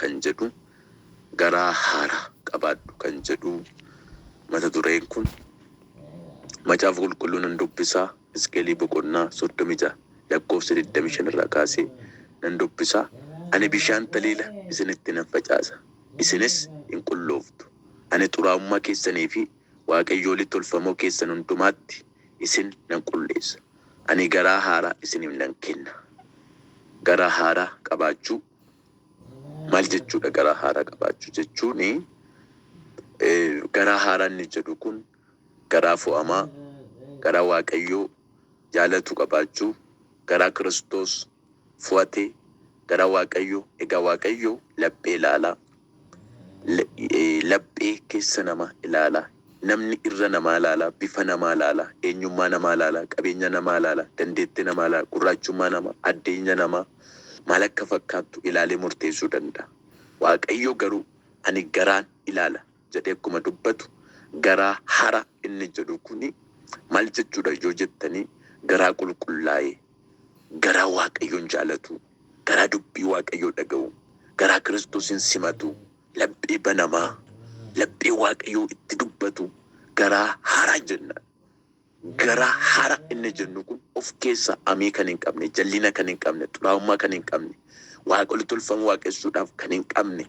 kan jedhu garaa haaraa qabaadhu kan jedhu mata dureen kun macaafa qulqulluun nan dubbisaa Hisqeelii boqonnaa 36 lakkoofsa 25 irraa kaasee nan dubbisaa. Ani bishaan taliila isinitti nan facaasa, isinis hin qullooftu. Ani xuraa'ummaa keessanii fi waaqayyoolii tolfamoo keessan hundumaatti isin nan qulleessa. Ani garaa haaraa isiniif nan kenna. Garaa haaraa qabaachuu maal jechuudha? Garaa haaraa qabaachuu jechuun garaa haaraa inni jedhu kun garaa fo'amaa, garaa waaqayyoo jaalatu qabaachuu, garaa Kiristoos fo'ate, garaa waaqayyoo. Egaa waaqayyoo laphee ilaalaa, laphee keessa nama ilaalaa, namni irra namaa ilaalaa, bifa namaa ilaalaa, eenyummaa namaa ilaalaa, qabeenya namaa ilaalaa, dandeettii namaa ilaalaa, gurraachummaa namaa, addeenya namaa maal akka fakkaattu ilaalee murteessuu danda'a. Waaqayyoo garuu ani garaan ilaala jedhee akkuma dubbatu garaa haaraa inni jedhu kuni maal jechuudha yoo jettanii, garaa qulqullaa'ee, garaa waaqayyoon jaalatu, garaa dubbii waaqayyoo dhaga'u, garaa Kiristoosin simatu, laphee banamaa, laphee waaqayyoo itti dubbatu garaa haaraa jenna. Garaa haaraa inni jennu kun of keessa amee kan hin qabne, jallina kan hin qabne, xuraa'ummaa kan hin qabne, waaqolii tolfamu waaqessuudhaaf kan hin qabne,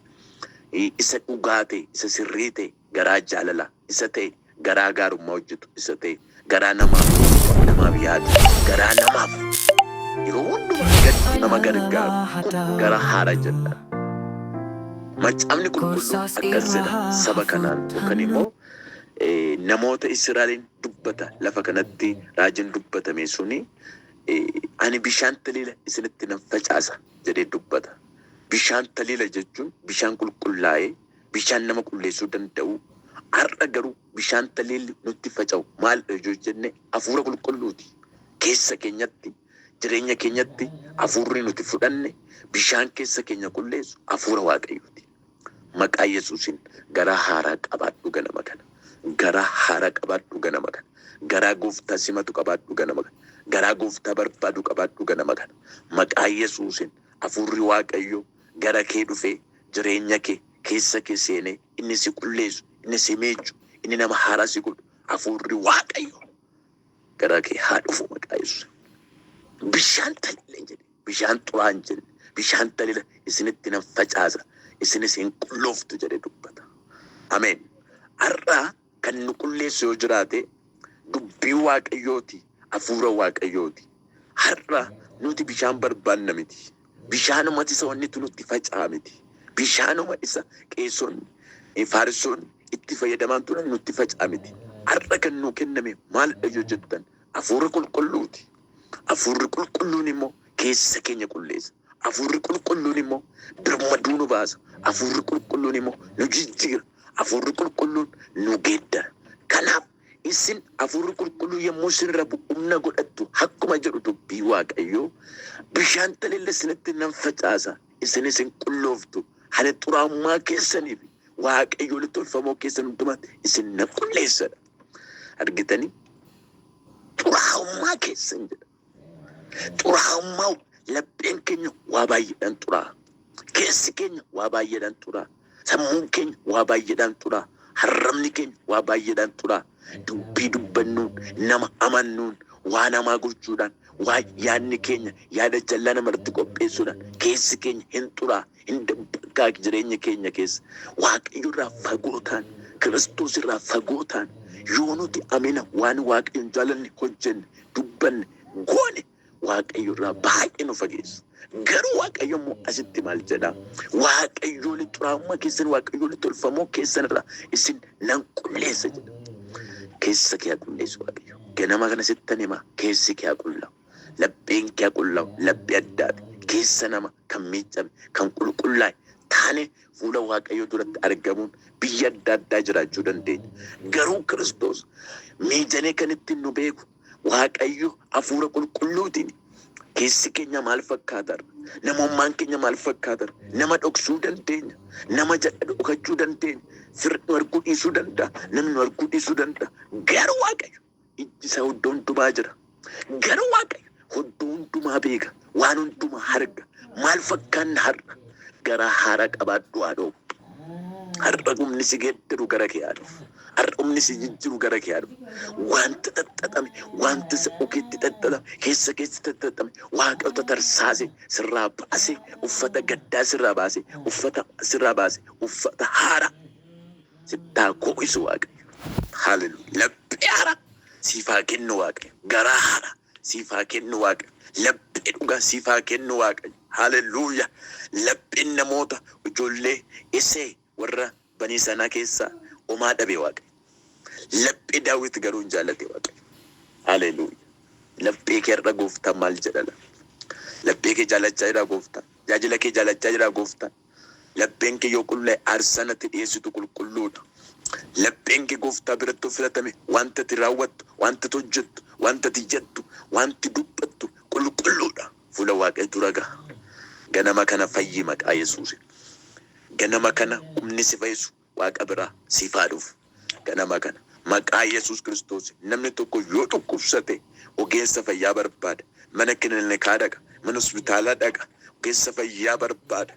isa dhugaa ta'e, isa sirrii ta'e, garaa jaalala isa ta'e, garaa gaarummaa hojjetu isa ta'e, garaa namaaf yaadu, garaa namaaf yeroo hundumaa nama gargaaru kun garaa haaraa jenna. Macaafni qulqulluun akkas jedha saba kanaan yookaan immoo namoota Israa'eliin dubbata. Lafa kanatti raajiin dubbatame suni ani bishaan taliila isinitti nan facaasa jedhee dubbata. Bishaan taliila jechuun bishaan qulqullaa'ee, bishaan nama qulleessuu danda'u. Har'a garuu bishaan taliilli nutti faca'u maal yoo jenne hafuura qulqulluuti. Keessa keenyatti, jireenya keenyatti hafuurri nuti fudhanne bishaan keessa keenya qulleessu hafuura waaqayyooti. Maqaa Yesuusin garaa haaraa qabaadhu ganama kana. Garaa haaraa qabaadhu ganama kana. Garaa gooftaa simatu qabaadhu ganama kana. Garaa gooftaa barbaadu qabaadhu ganama kana. Maqaa Yesuusin hafuurri waaqayyoo gara kee dhufee jireenya kee keessa kee seenee inni si qulleessu, inni si miicu, inni nama haaraa si godhu hafuurri waaqayyoo gara kee haa dhufu maqaa Yesuusin. Bishaan taliila hin jedhe, bishaan xuraa'aa hin jenne, bishaan taliila isinitti nan facaasa, isinis hin qullooftu jedhee dubbata. Ameen. Har'aa kan nu qulleessu yoo jiraate dubbii waaqayyooti, hafuura waaqayyooti. Har'aa nuti bishaan barbaanna miti. Bishaanuma isa wanni nutti faca'aa miti. Bishaanuma isa qeessonni faarsoonni itti fayyadaman turan nutti faca'aa miti. Har'a kan nuu kenname maalidha yoo jettan hafuura qulqulluuti. Hafuurri qulqulluun immoo keessa keenya qulleessa. Hafuurri qulqulluun immoo birmaduu nu baasa. Hafuurri qulqulluun immoo nu jijjiira. Hafuurri qulqulluun nu geeddara. Kanaaf isin hafuurri qulqulluu yommuu isinirra humna godhattu akkuma jedhu dubbii waaqayyoo bishaan taliila isinitti nan facaasa, isinis hin qullooftu. Ani xuraa'ummaa keessaniif waaqayyoolii tolfamoo keessan hundumaatti isin nan qulleessadha. Argitanii? Xuraa'ummaa keessan jedha. Xuraa'ummaa lapheen keenya waa baay'eedhaan xuraa'a. Keessi keenya waa baay'eedhaan xuraa'a. Sammuun keenya waa baay'eedhaan xuraa'a. Harrabni keenya waa baay'eedhaan xuraa'a. Dubbii dubbannuun, nama amannuun, waa namaa gochuudhaan, waa yaadni keenya yaada jallaa namarratti qopheessuudhaan keessi keenya hin xuraa'a, hin dabbaqaa jireenya keenya keessa. Waaqayyo irraa fagoo ta'an, Kiristoos irraa fagoo ta'an yoo nuti amina waan waaqayyoon jaalanne hojjenne dubbanne goone waaqayyo irraa baay'ee nu fageessa. Garuu waaqayyo immoo asitti maal jedhaa? Waaqayyoolii xuraa'ummaa keessan, waaqayyoolii tolfamoo keessan irraa isin nan qulleessa jedha. Keessa kee haa qulleessu waaqayyo. Ganama kana sittan himaa keessi kee haa qullaa'u. Lapheen kee haa qullaa'u. Laphee addaati. Keessa nama kan miicame, kan qulqullaa'e taane fuula waaqayyoo duratti argamuun biyya adda addaa jiraachuu dandeenya. Garuu Kiristoos miijanee kan ittiin nu beeku waaqayyo hafuura qulqulluutiin. Keessi keenya maal fakkaata? Namummaan keenya maal fakkaata? Nama dhoksuu dandeenya. Nama jala dhokachuu dandeenya. Firri nu arguu dhiisuu danda'a. Namni nu arguu dhiisuu danda'a. Garuu waaqayyo ijji isaa iddoo hundumaa jira. Garuu waaqayyo iddoo hundumaa beeka. Waan hundumaa arga. Maal fakkaanna har'a? gara hara qabaadhu haadhoo. Har'umni si geeddaru gara kee haadhoo. Har'umni si jijjiru gara kee haadhoo. Wanta xaxxaxame, wanta okeetti xaxxaxame, keessa xaxxaxame, waaqota tarsaase sirraa baase, uffata gaddaa sirraa baase, uffata haara sittaa ko'isu Waaqayyo. Hallelujah. Laphee haara siifaa kennu Waaqayyo. Garaa haara siifaa kennu Waaqayyo. Laphee dhugaa siifaa kennu Waaqayyo. Hallelujah. Lapheen namoota ijoollee isee warra banii sanaa keessaa homaa dhabe Waaqayyo. Laphee Daawit garuu hin jaallate Waaqayyo. Hallelujah. Laphee kee irra Gooftaan maal jedhala? Laphee kee jaallachaa jira Gooftaan. Tajaajila kee jaallachaa jira Gooftaan. Lapheen kee yoo qulqullaa'e aarsaa natti dhiyeessitu qulqulluudha. Lapheen kee Gooftaa biratti filatame wanta ati raawwattu, wanta ati hojjettu, wanta ati jettu, wanti dubbattu qulqulluudha. Fuula Waaqayyo dura gaha. Ganama kana fayyi maqaa Yesuus. Ganama kana humni si fayyisu Waaqa biraa siif haa dhufu. Ganama kana maqaa Yesuus Kiristoos namni tokko yoo dhukkubsate ogeessa fayyaa barbaada. Mana kiliinikaa dhaqa, mana hospitaalaa dhaqa, ogeessa fayyaa barbaada.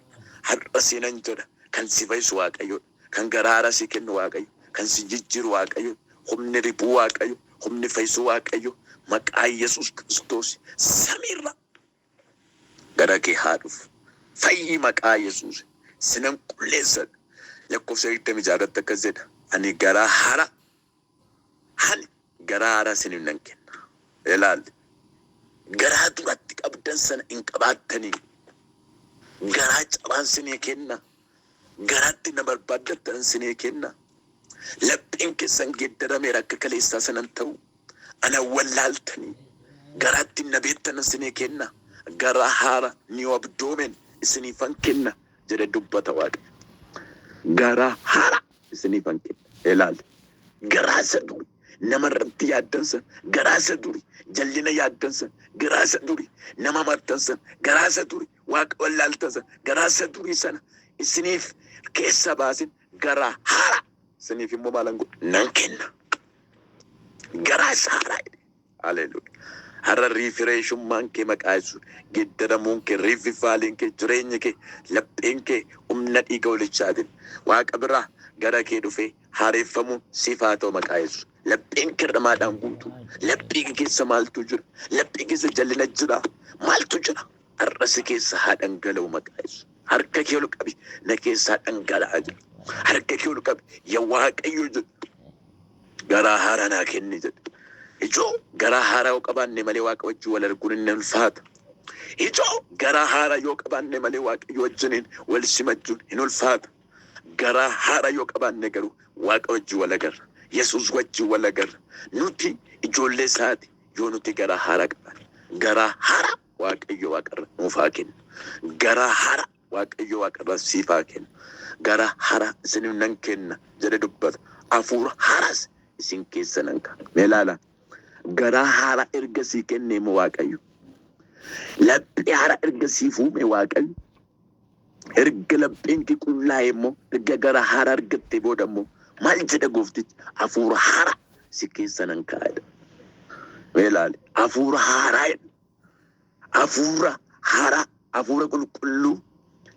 Har'a seenan jedha kan si fayyisu Waaqayyo, kan garaara si kennu Waaqayyo, kan si jijjiiru Waaqayyo, humni ribuu Waaqayyo, humni fayyisuu Waaqayyo, maqaa Yesuus Kiristoos samiirra gara kee haa dhufu. Fayyi maqaa Yesuus. Sinan qulleessadha. Lakkoofsa 26 akkas jedha. Ani garaa haaraa siniif nan kenna. Ilaalli. Garaa duratti qabdan sana hin qabaattanii. Garaa cabaan sinii kenna. Garaatti na barbaaddattan sinii kenna. Lapheen keessan geeddarameera akka kaleessaa sanan ta'u. Ana wallaaltanii. Garaatti na beektan sinii kenna. Garaa haaraa ni abdoomen isiniifan kenna jedhe dubbata Waaqa. Garaa haaraa isiniifan kenna. Ilaalli. Garaa isa duri namarratti yaaddansan, garaa isa duri jallina yaaddansan, garaa isa duri nama martansan, garaa isa duri Waaqa wallaaltansan, garaa isa duri sana isiniif keessa baasin garaa haaraa isiniif immoo maalan godhu nan kenna. Garaa isa haaraa. Hallelujah. Har'a riifireeshummaan kee maqaa Yesuus, geeddaramuun kee, riififaaliin kee, jireenyi kee, lapheen kee humna dhiiga walichaatiin Waaqa biraa gara kee dhufee haareeffamuun siif haa ta'u maqaa Yesuus. Lapheen kee dhamaadhaan guutuu. Laphee kee keessa maaltu jira? Laphee keessa jallina jira. Maaltu jira? Har'a si keessa haa dhangala'u maqaa Yesuus. Harka kee ol qabi na keessaa dhangala'aa jira. Harka kee ol qabi yaa Waaqayyo jedhu. Garaa haaraa naa kenni jedhu. Ijoo garaa haaraa yoo qabaanne malee Waaqa wajjin wal arguun hin ulfaata. Ijoo garaa haaraa yoo qabaanne malee Waaqayyo wajjin wal simachuun hin ulfaata. Garaa haaraa yoo qabaanne garuu Waaqa wajjin wal agarra. Yesuus wajjin wal agarra. Nuti ijoollee isaati yoo nuti garaa haaraa qabaanne. Garaa haaraa Waaqayyo Waaqarra nuuf haa kennu. Garaa haaraa Waaqayyo Waaqarra siif haa kennu. Garaa haaraa isiniif nan kenna jedhe dubbata. Hafuura haaraas isin keessa nan ka'a. Mee ilaala. Garaa haaraa erga sii kennee moo Waaqayyo? Laphee haaraa erga siif uume Waaqayyo? Erga lapheen kee qullaa'e immoo erga garaa haaraa argattee booda immoo maal jedha Gooftichi? Hafuura haaraa si keessa nan kaa'edha. Mee ilaali. Hafuura haaraa jedha. Hafuura haaraa, hafuura qulqulluu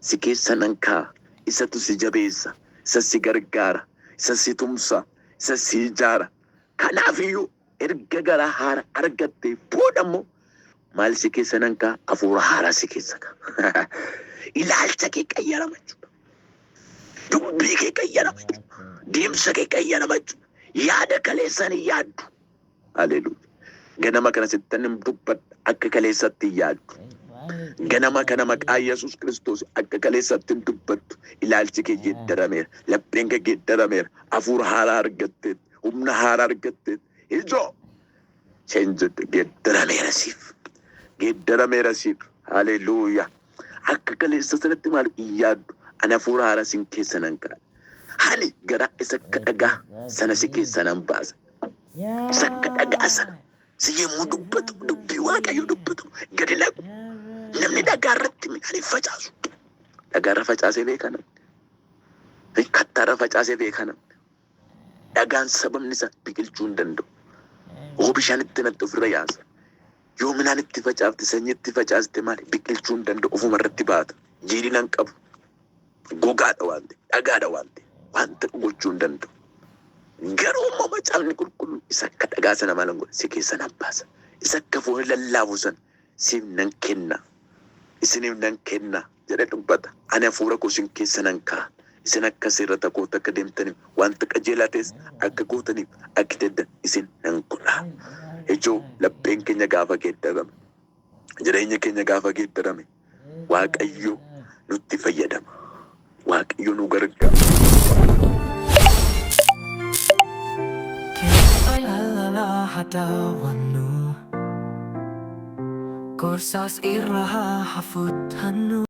si keessa nan kaa'a. Isatu si jabeessa, isa si gargaara, isa si tumsa, isa si ijaara. Kanaafiyyuu erga garaa haaraa argattee booda immoo maal si keessa nan kaa'a? Hafuura haaraa si keessa kaa'a. Ilaalcha kee qayyarama jechuudha. Dubbii kee qayyarama jechuudha. Deemsa kee qayyarama jechuudha. Yaada kaleessan hin yaaddu. Hallelujah. Ganama kana sittan hin dubbadha akka kaleessatti hin yaaddu. Ganama kana maqaa Yesuus Kiristoos akka kaleessatti hin dubbattu. Ilaalchi kee geeddarameera. Lapheen kee geeddarameera. Hafuura haaraa argatteet. Humna haaraa argatteet. Ijoo cheenjidha geeddarameera siif. Geeddarameera siif. Hallelujah. Akka kaleessa sanatti maal hin yaaddu? Ani hafuura haaraa sin keessa nan kaa'a. Hani garaa isa akka dhagaa sana si keessa nan baasa. Isa akka dhagaa sana si yemmuu dubbatu dubbii Waaqayyo dubbatu gadi laqu. Namni dhagaa irratti midhaan hin facaasu. Dhagaa irra facaasee beeka namni. Kattaarra facaasee beeka namni. Dhagaan sababni isaa biqilchuu hin danda'u. Yoo bishaan itti natti ofirra yaasa. Yoo midhaan itti facaafte sanyii itti facaaste maali biqilchuu hin danda'u ofuma irratti baata. Jiidhina hin qabu. gogaadha waan ta'e, dhagaadha waan ta'e, wanta gochuu hin danda'u. Garuu immoo macaafni qulqulluu isa akka dhagaa sana maal godha si keessa nan baasa. Isa akka foon lallaafu sana siif nan kenna. Isiniif nan kenna jedhee dubbata. Ani hafuura koo isin keessa nan kaa'a. Isin akka seerrata kootti akka deemtaniif wanta qajeelaa ta'es akka gootaniif akka deddan isin nan godha. Ijoo lapheen keenya gaafa geeddarame, jireenya keenya gaafa geeddarame, Waaqayyo nutti fayyadama. Waaqayyo nu gargaara. Alalahatawan Korsas iraha hafut hanu